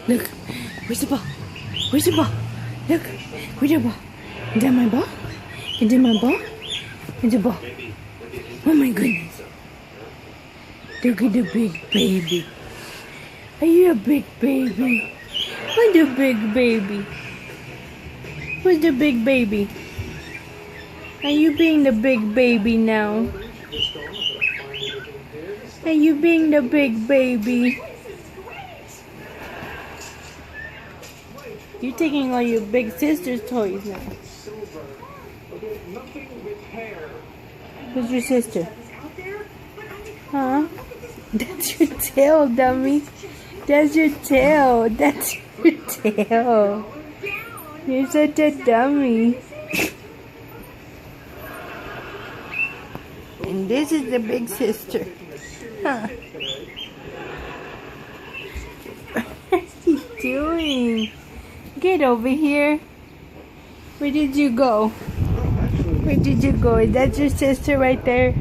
Look. Where's the ball? Where's the ball? Look. Where's the ball? Is that my ball? Is that my ball? Is the ball? Oh my goodness. Look at the big baby. Are you a big baby? Who's the big baby? Who's the big baby? Are you being the big baby now? Are you being the big baby? You're taking all your big sister's toys now. Who's your sister? Huh? That's your tail, dummy. That's your tail. That's your tail. You're such a dummy. And this is the big sister. Huh? What are you doing? Get over here. Where did you go? Where did you go? Is that your sister right there?